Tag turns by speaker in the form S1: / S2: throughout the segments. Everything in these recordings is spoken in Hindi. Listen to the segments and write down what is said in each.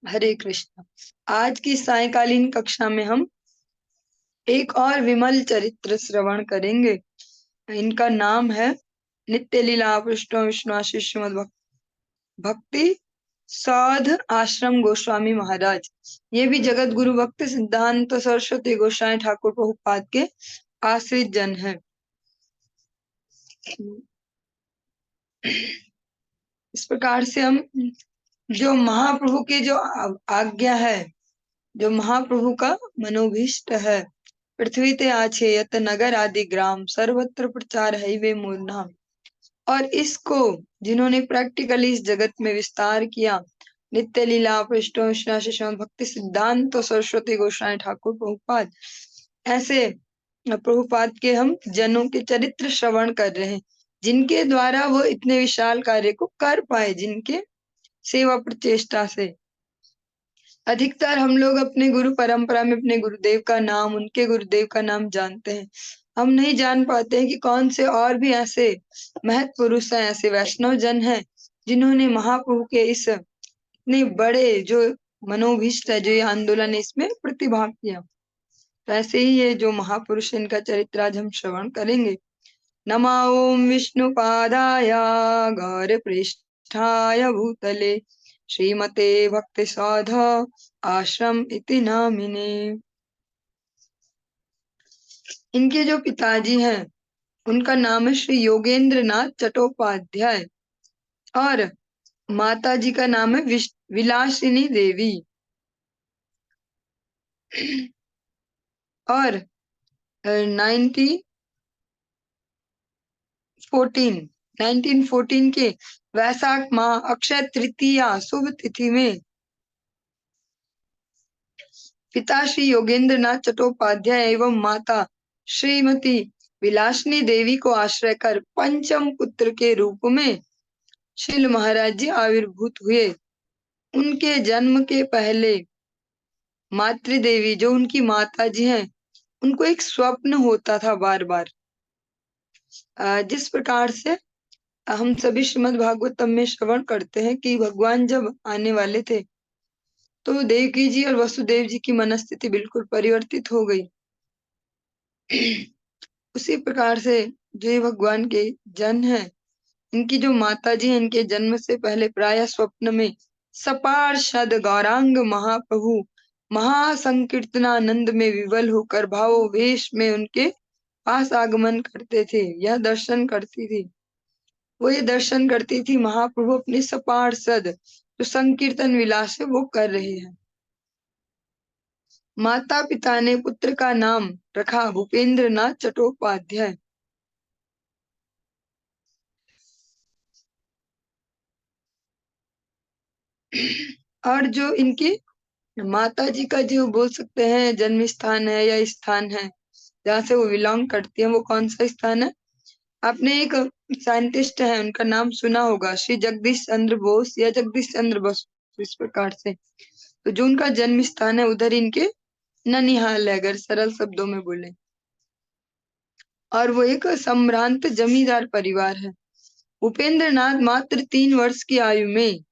S1: हरे कृष्ण। आज की सायंकालीन कक्षा में हम एक और विमल चरित्र श्रवण करेंगे। इनका नाम है नित्य लीला विष्णु विश्वासी श्रीमद् भक्ति साध आश्रम गोस्वामी महाराज। ये भी जगत गुरु भक्ति सिद्धांत सरस्वती गोस्वामी ठाकुर प्रभुपाद के आश्रित जन हैं। इस प्रकार से हम जो महाप्रभु की जो आज्ञा है, जो महाप्रभु का मनोभीष्ट है, पृथ्वी ते आछे यत नगर आदि ग्राम सर्वत्र प्रचार है वे मोर नाम, और इसको जिन्होंने प्रैक्टिकली इस जगत में विस्तार किया, नित्य लीला विष्णु श्री भक्ति सिद्धांत तो सरस्वती गोस्वामी ठाकुर प्रभुपाद, ऐसे प्रभुपाद के हम जनों के चरित्र श्रवण कर रहे हैं, जिनके द्वारा वो इतने विशाल कार्य को कर पाए, जिनके सेवा प्रचेष्टा से। अधिकतर हम लोग अपने गुरु परंपरा में अपने गुरुदेव का नाम, उनके गुरुदेव का नाम जानते हैं। हम नहीं जान पाते हैं कि कौन से और भी ऐसे महत् पुरुष हैं, ऐसे वैष्णव जन हैं, जिन्होंने महाप्रभु के इस इतने बड़े जो मनोभीष्ट है, जो ये आंदोलन है, इसमें प्रतिभाग किया। तो ऐसे ही ये जो महापुरुष, इनका चरित्र आज हम श्रवण करेंगे। नमा ओम विष्णु पादाय गौर पृष्ठाय भूतले श्रीमते भक्ति साध आश्रम इति नामिने। इनके जो पिताजी हैं, उनका नाम है श्री योगेंद्र नाथ चट्टोपाध्याय, और माता जी का नाम है विलासिनी देवी। और 1914 के वैशाख माह अक्षय तृतीया शुभ तिथि में पिता श्री योगेंद्र नाथ चट्टोपाध्याय एवं माता श्रीमती विलासिनी देवी को आश्रय कर पंचम पुत्र के रूप में श्रील महाराज जी आविर्भूत हुए। उनके जन्म के पहले मातृदेवी, जो उनकी माता जी हैं, उनको एक स्वप्न होता था बार बार, जिस प्रकार से हम सभी श्रीमद् भागवतम में श्रवण करते हैं कि भगवान जब आने वाले थे तो देवकी जी और वसुदेव जी की मनस्थिति बिल्कुल परिवर्तित हो गई। उसी प्रकार से जो ये भगवान के जन हैं, इनकी जो माता जी हैं, इनके जन्म से पहले प्राय स्वप्न में सपार्षद गौरांग महाप्रभु महासंकीर्तनानंद में विवल होकर भावोवेश में उनके पास आगमन करते थे। यह दर्शन करती थी, वो ये दर्शन करती थी महाप्रभु अपने सपार्षद जो संकीर्तन विलास है वो कर रहे हैं। माता पिता ने पुत्र का नाम रखा भूपेंद्र नाथ चट्टोपाध्याय। और जो इनकी माता जी का जो बोल सकते हैं जन्म स्थान है या स्थान है जहाँ से वो बिलोंग करती है, वो कौन सा स्थान है? आपने एक साइंटिस्ट है, उनका नाम सुना होगा, श्री जगदीश चंद्र बोस या जगदीश चंद्र बोस, इस प्रकार से। तो जो उनका जन्म स्थान है उधर इनके ननिहाल है, अगर सरल शब्दों में बोले। और वो एक संभ्रांत जमींदार परिवार है। उपेंद्र नाथ मात्र 3 वर्ष की आयु में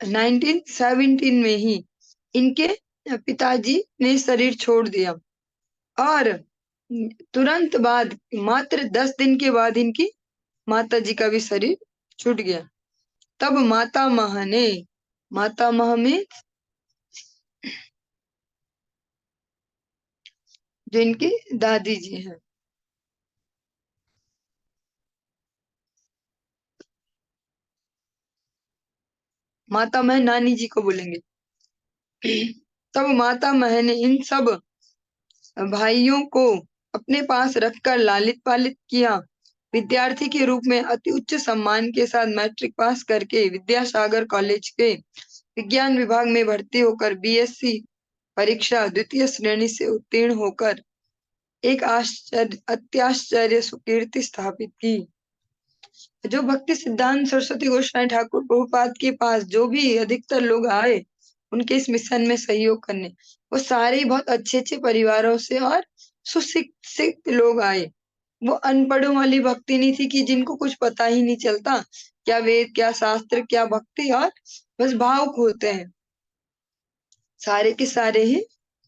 S1: 1917 में ही इनके पिताजी ने शरीर छोड़ दिया, और तुरंत बाद मात्र 10 दिन के बाद इनकी माता जी का भी शरीर छूट गया। तब माता माँ में जो इनकी दादी जी हैं, माता मह नानी जी को बोलेंगे। तब माता मह ने इन सब भाइयों को अपने पास रखकर लालित पालित किया। विद्यार्थी के रूप में अति उच्च सम्मान के साथ मैट्रिक पास करके विद्यासागर कॉलेज के विज्ञान विभाग में भर्ती होकर बीएससी परीक्षा द्वितीय श्रेणी से उत्तीर्ण होकर एक अत्याश्चर्य सुकीर्ति स्थापित की। जो भक्ति सिद्धांत सरस्वती गोस्वामी ठाकुर प्रभुपाद के पास जो भी अधिकतर लोग आए उनके इस मिशन में सहयोग करने, वो सारे बहुत अच्छे अच्छे परिवारों से और सुशिक्षित लोग आए। वो अनपढ़ों वाली भक्ति नहीं थी कि जिनको कुछ पता ही नहीं चलता, क्या वेद क्या शास्त्र क्या भक्ति, और बस भावुक होते हैं। सारे के सारे ही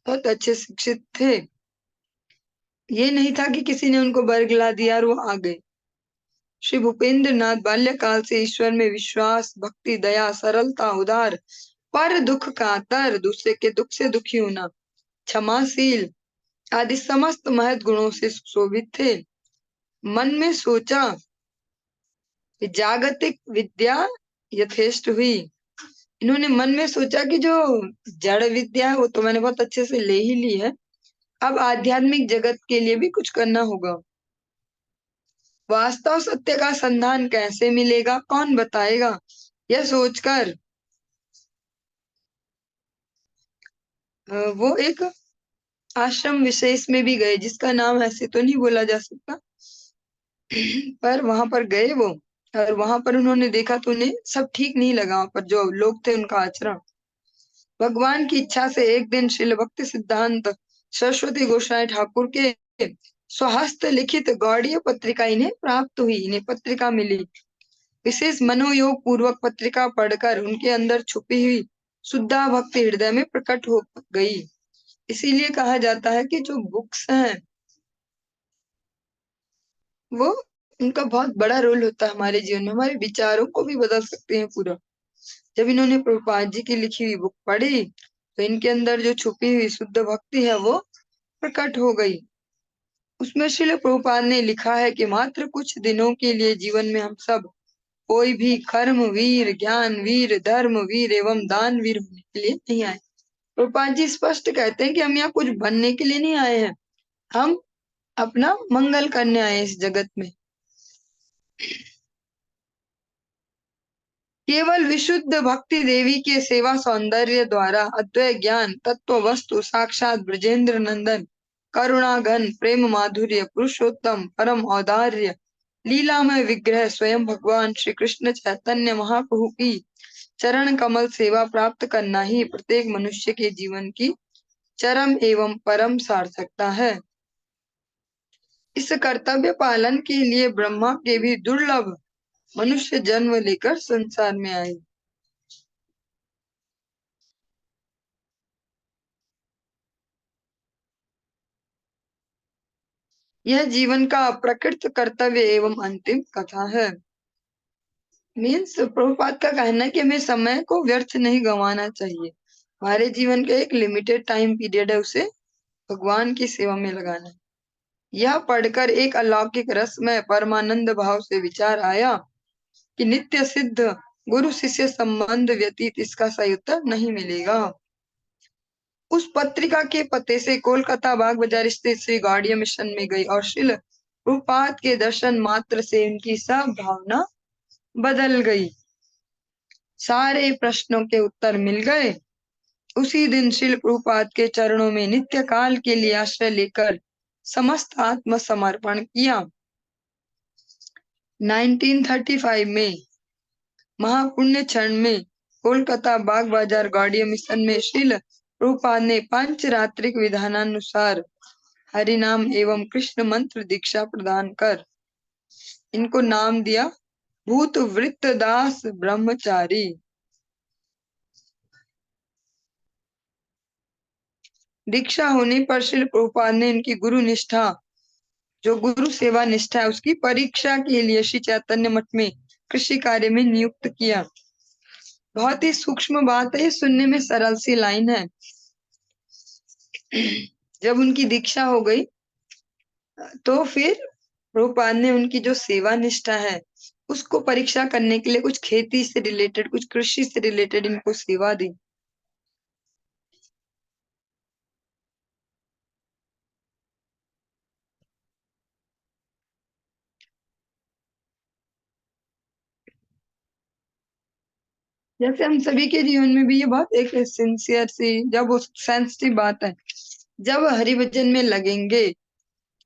S1: बहुत अच्छे शिक्षित थे। ये नहीं था कि किसी ने उनको बरगला दिया और वो आ गए। श्री भूपेंद्र नाथ बाल्यकाल से ईश्वर में विश्वास, भक्ति, दया, सरलता, उदार, पर दुख कातर, दूसरे के दुख से दुखी होना, क्षमाशील आदि समस्त महत् गुणों से सुशोभित थे। मन में सोचा कि जागतिक विद्या यथेष्ट हुई। इन्होंने मन में सोचा कि जो जड़ विद्या है वो तो मैंने बहुत अच्छे से ले ही ली है, अब आध्यात्मिक जगत के लिए भी कुछ करना होगा। वास्तव सत्य का संधान कैसे मिलेगा, कौन बताएगा, यह सोचकर वो एक आश्रम विशेष में भी गए, जिसका नाम ऐसे तो नहीं बोला जा सकता, पर वहां पर गए वो, और वहां पर उन्होंने देखा तो उन्हें सब ठीक नहीं लगा, वहां पर जो लोग थे उनका आचरण। भगवान की इच्छा से एक दिन श्रील भक्ति सिद्धांत सरस्वती गोसाई ठाकुर के स्वहस्त लिखित गौड़ीय पत्रिका इन्हें प्राप्त हुई, इन्हें पत्रिका मिली। विशेष मनोयोग पूर्वक पत्रिका पढ़कर उनके अंदर छुपी हुई शुद्धा भक्ति हृदय में प्रकट हो गई। इसीलिए कहा जाता है कि जो बुक्स हैं वो, उनका बहुत बड़ा रोल होता है हमारे जीवन में, हमारे विचारों को भी बदल सकते हैं पूरा। जब इन्होंने प्रभुपाद जी की लिखी हुई बुक पढ़ी तो इनके अंदर जो छुपी हुई शुद्ध भक्ति है वो प्रकट हो गई। उसमें श्रील प्रभुपाद ने लिखा है कि मात्र कुछ दिनों के लिए जीवन में हम सब कोई भी कर्म वीर, ज्ञान वीर, धर्म वीर एवं दान वीर होने के लिए नहीं आए। प्रभुपाद जी स्पष्ट कहते हैं कि हम यहाँ कुछ बनने के लिए नहीं आए हैं, हम अपना मंगल करने आए हैं इस जगत में। केवल विशुद्ध भक्ति देवी के सेवा सौंदर्य द्वारा अद्वैय ज्ञान तत्व वस्तु साक्षात ब्रजेंद्र नंदन करुणा घन प्रेम माधुर्य पुरुषोत्तम परम औदार्य लीलामय विग्रह स्वयं भगवान श्री कृष्ण चैतन्य महाप्रभु की चरण कमल सेवा प्राप्त करना ही प्रत्येक मनुष्य के जीवन की चरम एवं परम सार्थकता है। इस कर्तव्य पालन के लिए ब्रह्मा के भी दुर्लभ मनुष्य जन्म लेकर संसार में आए। यह जीवन का प्रकृत कर्तव्य एवं अंतिम कथा है। मीन्स प्रभुपाद का कहना है कि हमें समय को व्यर्थ नहीं गंवाना चाहिए, हमारे जीवन का एक लिमिटेड टाइम पीरियड है, उसे भगवान की सेवा में लगाना है। यह पढ़कर एक अलौकिक रस में परमानंद भाव से विचार आया कि नित्य सिद्ध गुरु शिष्य संबंध व्यतीत इसका सही उत्तर नहीं मिलेगा। उस पत्रिका के पते से कोलकाता बाग बाजार स्थित श्री गौड़िया मिशन में गई और श्रील प्रभुपाद के दर्शन मात्र से उनकी सब भावना बदल गई। सारे प्रश्नों के उत्तर मिल गए। उसी दिन श्रील प्रभुपाद के चरणों में नित्य काल के लिए आश्रय लेकर समस्त आत्मसमर्पण किया। 1935 में महापुण्य क्षण में कोलकाता बाग बाजार गौड़िया मिशन में श्रील प्रभुपाद ने पंचरात्रिक विधानानुसार हरिनाम एवं कृष्ण मंत्र दीक्षा प्रदान कर इनको नाम दिया भूत वृत्त दास ब्रह्मचारी। दीक्षा होने पर श्री प्रभुपाद ने इनकी गुरु निष्ठा, जो गुरु सेवा निष्ठा है, उसकी परीक्षा के लिए श्री चैतन्य मठ में कृषि कार्य में नियुक्त किया। बहुत ही सूक्ष्म बात है, सुनने में सरल सी लाइन है। जब उनकी दीक्षा हो गई तो फिर प्रभुपाद ने उनकी जो सेवा निष्ठा है उसको परीक्षा करने के लिए कुछ खेती से रिलेटेड, कुछ कृषि से रिलेटेड इनको सेवा दी। जैसे हम सभी के जीवन में भी ये बहुत एक सिंसियर सी, जब वो सेंसिटिव बात है, जब हरिभजन में लगेंगे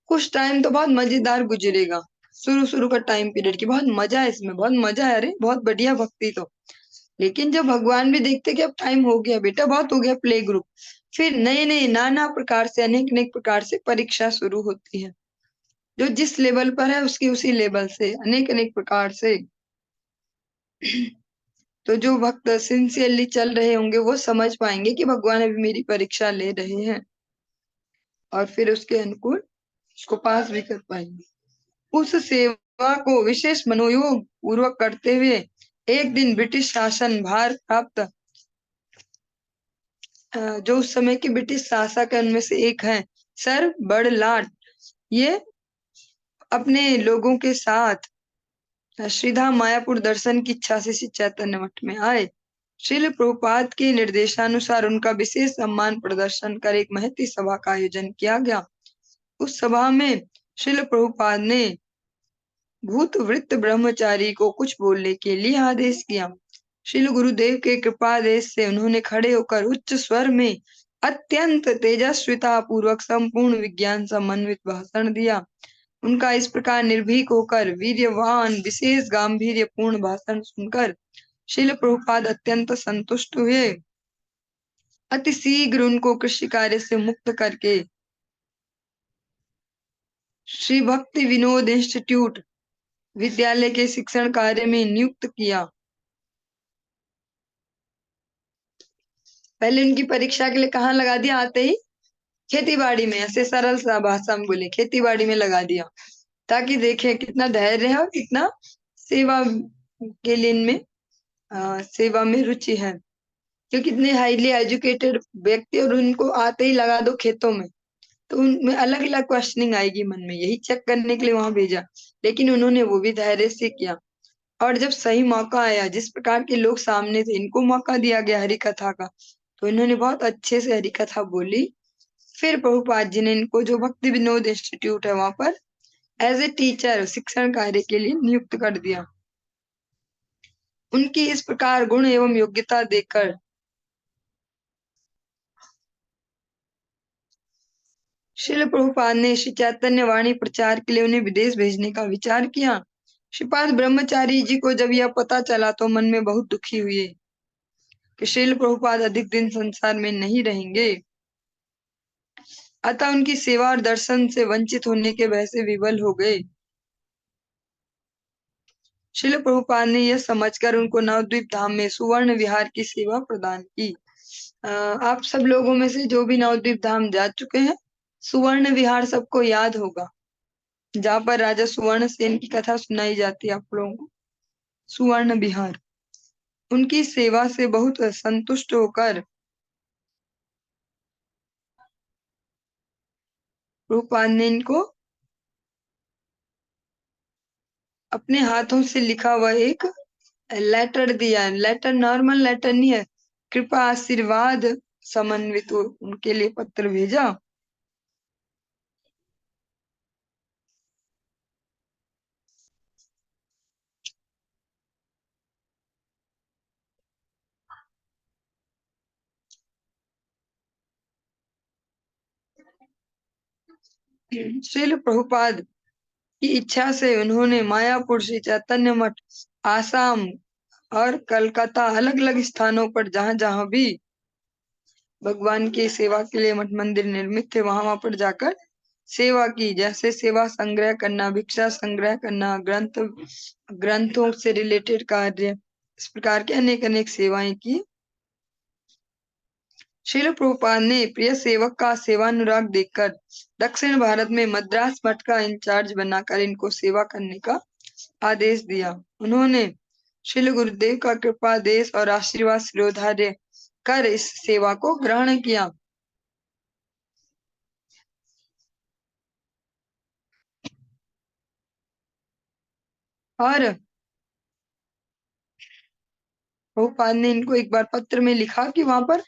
S1: कुछ टाइम तो बहुत मजेदार गुजरेगा। शुरू शुरू का टाइम पीरियड की बहुत मजा है, इसमें बहुत मजा है, अरे बहुत बढ़िया भक्ति तो। लेकिन जब भगवान भी देखते कि अब टाइम हो गया बेटा, बहुत हो गया प्ले ग्रुप, फिर नए नए नाना प्रकार से अनेक अनेक प्रकार से परीक्षा शुरू होती है। जो जिस लेवल पर है उसकी उसी लेवल से अनेक अनेक प्रकार से। तो जो भक्त सिंसियरली चल रहे होंगे वो समझ पाएंगे कि भगवान अभी मेरी परीक्षा ले रहे हैं, और फिर उसके अनुकूल उसको पास भी कर पाएंगे। उस सेवा को विशेष मनोयोग पूर्वक करते हुए एक दिन ब्रिटिश शासन भार प्राप्त जो उस समय के ब्रिटिश शासक है उनमें से एक है सर बर्डलाट, ये अपने लोगों के साथ श्रीधाम मायापुर दर्शन की इच्छा से श्री चैतन्य मठ में आए। श्रील प्रभुपाद के निर्देशानुसार उनका विशेष सम्मान प्रदर्शन कर एक महती सभा का आयोजन किया गया। उस सभा में श्रील प्रभुपाद ने भूतवृत्त ब्रह्मचारी को कुछ बोलने के लिए आदेश किया। श्रील गुरुदेव के कृपादेश से उन्होंने खड़े होकर उच्च स्वर में अत्यंत तेजस्विता पूर्वक संपूर्ण विज्ञान समन्वित भाषण दिया। उनका इस प्रकार निर्भीक होकर वीर्यवान विशेष गांभीर्यपूर्ण भाषण सुनकर श्रील प्रभुपाद अत्यंत संतुष्ट हुए। अति शीघ्र उनको कृषि कार्य से मुक्त करके श्री भक्ति विनोद इंस्टीट्यूट विद्यालय के शिक्षण कार्य में नियुक्त किया। पहले उनकी परीक्षा के लिए कहाँ लगा दिया, आते ही खेती बाड़ी में, ऐसे सरल सा भाषा में बोले खेती बाड़ी में लगा दिया, ताकि देखें कितना धैर्य है और कितना सेवा के लिए इनमें सेवा में रुचि है। क्योंकि इतने हाईली एजुकेटेड व्यक्ति और उनको आते ही लगा दो खेतों में, तो उनमें अलग अलग क्वेश्चनिंग आएगी मन में, यही चेक करने के लिए वहां भेजा। लेकिन उन्होंने वो भी धैर्य से किया, और जब सही मौका आया, जिस प्रकार के लोग सामने थे, इनको मौका दिया गया हरि कथा का, तो इन्होंने बहुत अच्छे से हरि कथा बोली। फिर प्रभुपाद जी ने इनको जो भक्ति विनोद इंस्टीट्यूट है वहां पर एज ए टीचर शिक्षण कार्य के लिए नियुक्त कर दिया। उनकी इस प्रकार गुण एवं योग्यता देखकर श्रील प्रभुपाद ने श्री चैतन्य वाणी प्रचार के लिए उन्हें विदेश भेजने का विचार किया। श्रीपाद ब्रह्मचारी जी को जब यह पता चला तो मन में बहुत दुखी हुए कि श्रील प्रभुपाद अधिक दिन संसार में नहीं रहेंगे, अतः उनकी सेवा और दर्शन से वंचित होने के भय से विवल हो गए। श्रील प्रभुपाद ने यह समझकर उनको नवद्वीप धाम में सुवर्ण विहार की सेवा प्रदान की। आप सब लोगों में से जो भी नवद्वीप धाम जा चुके हैं, सुवर्ण विहार सबको याद होगा, जहाँ पर राजा सुवर्ण सेन की कथा सुनाई जाती है आप लोगों को। सुवर्ण विहार, उनकी सेवा से बहुत संतुष्ट होकर प्रभुपाद ने इनको अपने हाथों से लिखा हुआ एक लेटर दिया। लेटर नॉर्मल लेटर नहीं है, कृपा आशीर्वाद समन्वित उनके लिए पत्र भेजा। श्रील प्रभुपाद की इच्छा से उन्होंने मायापुर श्री चैतन्य मठ, आसाम और कलकत्ता अलग अलग स्थानों पर जहां जहां भी भगवान की सेवा के लिए मठ मंदिर निर्मित थे वहां वहां पर जाकर सेवा की। जैसे सेवा संग्रह करना, भिक्षा संग्रह करना, ग्रंथों से रिलेटेड कार्य, इस प्रकार के अनेक अनेक सेवाएं की। श्रील प्रभुपाद ने प्रिय सेवक का सेवानुराग देखकर दक्षिण भारत में मद्रास मठ का इंचार्ज बनाकर इनको सेवा करने का आदेश दिया। उन्होंने श्रील गुरुदेव का कृपा देश और आशीर्वाद शिरोधार्य कर इस सेवा को ग्रहण किया। और प्रभुपाद ने इनको एक बार पत्र में लिखा कि वहां पर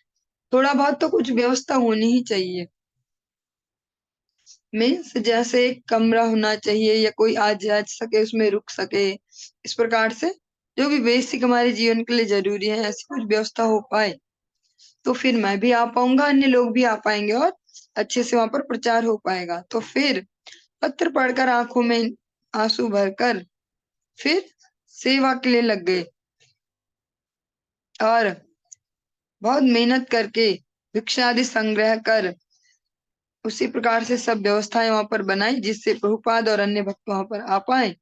S1: थोड़ा बहुत तो कुछ व्यवस्था होनी ही चाहिए। मीन्स जैसे एक कमरा होना चाहिए, या कोई आ जा सके उसमें रुक सके, इस प्रकार से जो भी बेसिक हमारे जीवन के लिए जरूरी है, ऐसी कुछ व्यवस्था हो पाए तो फिर मैं भी आ पाऊंगा, अन्य लोग भी आ पाएंगे और अच्छे से वहां पर प्रचार हो पाएगा। तो फिर पत्र पढ़कर आंखों में आंसू भरकर फिर सेवा के लिए लग गए, और बहुत मेहनत करके भिक्षा आदि संग्रह कर उसी प्रकार से सब व्यवस्थाएं वहां पर बनाई जिससे प्रभुपाद और अन्य भक्त वहां पर आ पाए।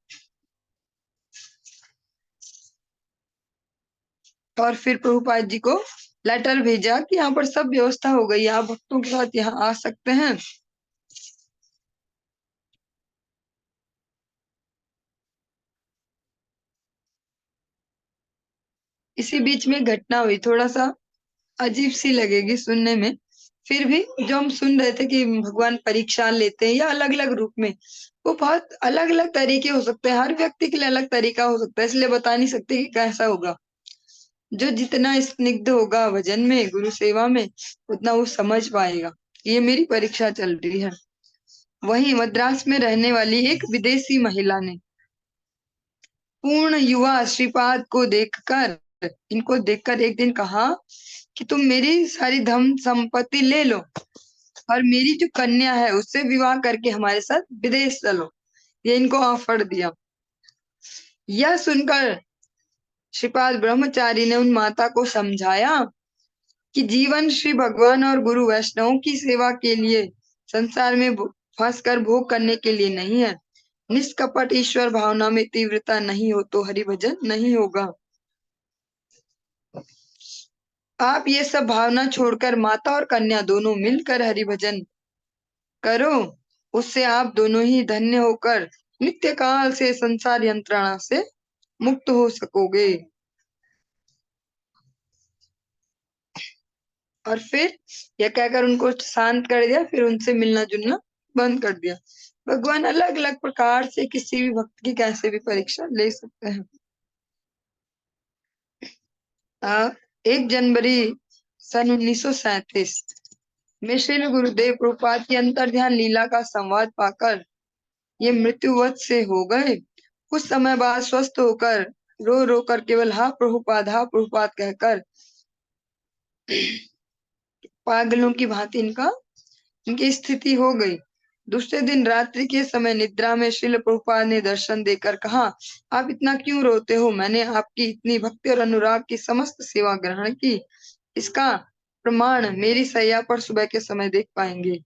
S1: और फिर प्रभुपाद जी को लेटर भेजा कि यहाँ पर सब व्यवस्था हो गई, आप भक्तों के साथ यहाँ आ सकते हैं। इसी बीच में घटना हुई, थोड़ा सा अजीब सी लगेगी सुनने में, फिर भी जो हम सुन रहे थे कि भगवान परीक्षा लेते हैं या अलग अलग रूप में, वो बहुत अलग अलग तरीके हो सकते हैं, हर व्यक्ति के लिए अलग तरीका हो सकता है, इसलिए बता नहीं सकते कि कैसा होगा। जो जितना स्निग्ध होगा भजन में, गुरु सेवा में, उतना वो समझ पाएगा। ये मेरी परीक्षा चल रही है। वहीं मद्रास में रहने वाली एक विदेशी महिला ने पूर्ण युवा श्रीपाद को देखकर, इनको देखकर एक दिन कहा कि तुम मेरी सारी धन संपत्ति ले लो और मेरी जो कन्या है उससे विवाह करके हमारे साथ विदेश चलो। ये इनको ऑफर दिया। यह सुनकर श्रीपाद ब्रह्मचारी ने उन माता को समझाया कि जीवन श्री भगवान और गुरु वैष्णव की सेवा के लिए, संसार में फंस कर भोग करने के लिए नहीं है। निष्कपट ईश्वर भावना में तीव्रता नहीं हो तो हरि भजन नहीं होगा। आप ये सब भावना छोड़कर माता और कन्या दोनों मिलकर हरि भजन करो, उससे आप दोनों ही धन्य होकर नित्य काल से संसार यंत्रणा से मुक्त हो सकोगे। और फिर यह कहकर उनको शांत कर दिया, फिर उनसे मिलना जुलना बंद कर दिया। भगवान अलग अलग प्रकार से किसी भी भक्त की कैसे भी परीक्षा ले सकते हैं। 1 जनवरी सन 1937 में श्री गुरुदेव प्रभुपाद की अंतर्ध्यान लीला का संवाद पाकर ये मृत्युवत से हो गए। कुछ समय बाद स्वस्थ होकर रो रो कर केवल हा प्रभुपाद कहकर पागलों की भांति इनकी स्थिति हो गई। दूसरे दिन रात्रि के समय निद्रा में श्रील प्रभुपाद ने दर्शन देकर कहा, आप इतना क्यों रोते हो? मैंने आपकी इतनी भक्ति और अनुराग की समस्त सेवा ग्रहण की, इसका प्रमाण मेरी सैया पर सुबह के समय देख पाएंगे।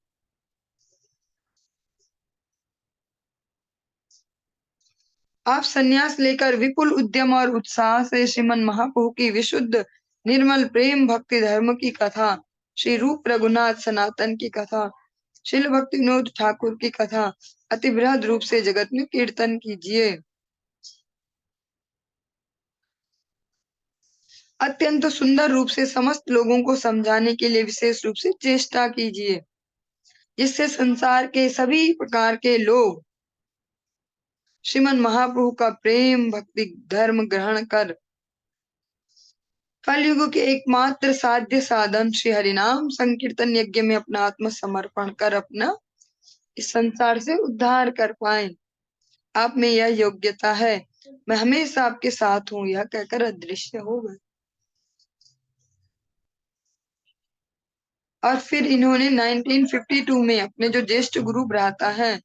S1: आप संन्यास लेकर विपुल उद्यम और उत्साह से श्रीमन महाप्रभु की विशुद्ध निर्मल प्रेम भक्ति धर्म की कथा, श्री रूप रघुनाथ सनातन की कथा, श्रील भक्ति विनोद ठाकुर की कथा अति बृहद रूप से जगत में कीर्तन कीजिए। अत्यंत सुंदर रूप से समस्त लोगों को समझाने के लिए विशेष रूप से चेष्टा कीजिए, जिससे संसार के सभी प्रकार के लोग श्रीमन महाप्रभु का प्रेम भक्ति धर्म ग्रहण कर कलयुग के एकमात्र साध्य साधन श्री हरिनाम संकीर्तन यज्ञ में अपना आत्मसमर्पण कर अपना इस संसार से उद्धार कर पाए। आप में यह योग्यता है, मैं हमेशा आपके साथ हूँ, यह कहकर अदृश्य हो गए। और फिर इन्होंने 1952 में अपने जो ज्येष्ठ गुरु भ्राता हैं,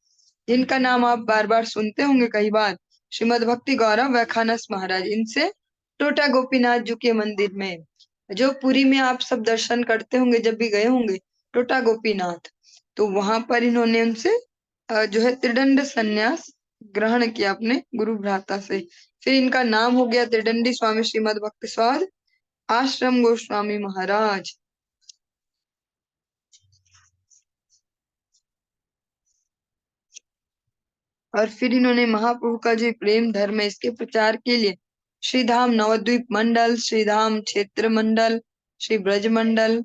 S1: जिनका नाम आप बार बार सुनते होंगे कई बार, श्रीमद भक्ति गौरव वैखानस महाराज, इनसे टोटा गोपीनाथ जी के मंदिर में, जो पुरी में आप सब दर्शन करते होंगे जब भी गए होंगे, टोटा गोपीनाथ, तो वहां पर इन्होंने उनसे जो है त्रिदंड संन्यास ग्रहण किया अपने गुरु भ्राता से। फिर इनका नाम हो गया त्रिदंडी स्वामी श्रीमद भक्ति स्वाद आश्रम गोस्वामी महाराज। और फिर इन्होंने महाप्रभु का जो प्रेम धर्म है इसके प्रचार के लिए श्रीधाम नवद्वीप मंडल, श्रीधाम क्षेत्र मंडल, श्री ब्रज मंडल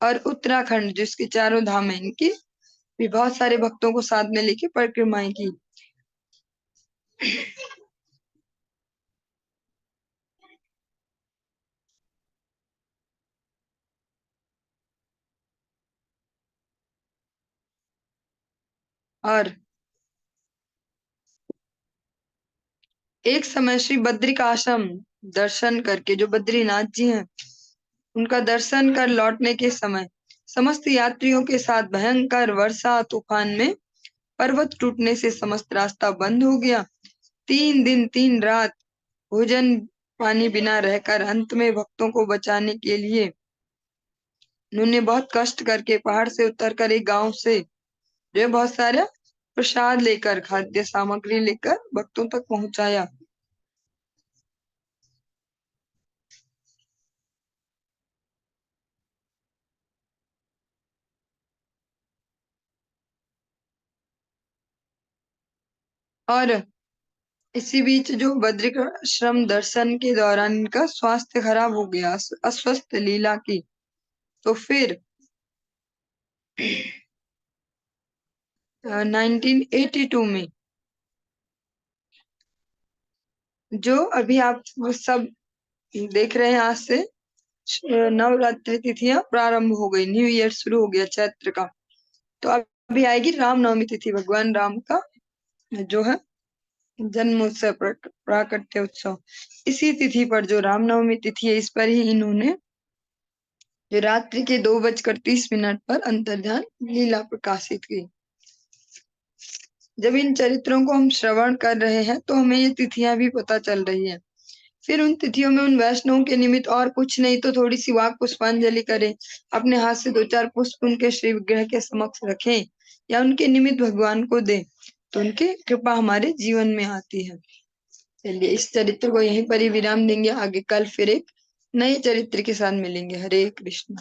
S1: और उत्तराखंड जिसके चारों धाम है, इनकी भी बहुत सारे भक्तों को साथ में लेके परिक्रमाएं की। और एक समय श्री बद्रिकाश्रम दर्शन करके, जो बद्रीनाथ जी हैं, उनका दर्शन कर लौटने के समय समस्त यात्रियों के साथ भयंकर वर्षा तूफान में पर्वत टूटने से समस्त रास्ता बंद हो गया। 3 दिन 3 रात भोजन पानी बिना रहकर अंत में भक्तों को बचाने के लिए उन्होंने बहुत कष्ट करके पहाड़ से उतरकर एक गांव से जो बहुत सारा प्रसाद लेकर, खाद्य सामग्री लेकर भक्तों तक पहुंचाया। और इसी बीच जो बद्रिकाश्रम दर्शन के दौरान इनका स्वास्थ्य खराब हो गया, अस्वस्थ लीला की। तो फिर 1982 में, जो अभी आप वो सब देख रहे हैं, आज से नवरात्रि तिथियां प्रारंभ हो गई, न्यू ईयर शुरू हो गया चैत्र का। तो अभी आएगी रामनवमी तिथि, भगवान राम का जो है जन्म उत्सव, प्राकट्य उत्सव। इसी तिथि पर, जो रामनवमी तिथि है, इस पर ही इन्होंने जो रात्रि के 2:30 पर अंतर्ध्यान लीला प्रकाशित की। जब इन चरित्रों को हम श्रवण कर रहे हैं तो हमें ये तिथियां भी पता चल रही है। फिर उन तिथियों में उन वैष्णवों के निमित्त और कुछ नहीं तो थोड़ी सी वाक पुष्पांजलि करें, अपने हाथ से 2-4 पुष्प उनके श्री विग्रह के समक्ष रखें या उनके निमित्त भगवान को दें, तो उनकी कृपा हमारे जीवन में आती है। चलिए, इस चरित्र को यहीं पर ही विराम देंगे। आगे कल फिर एक नए चरित्र के साथ मिलेंगे। हरे कृष्ण।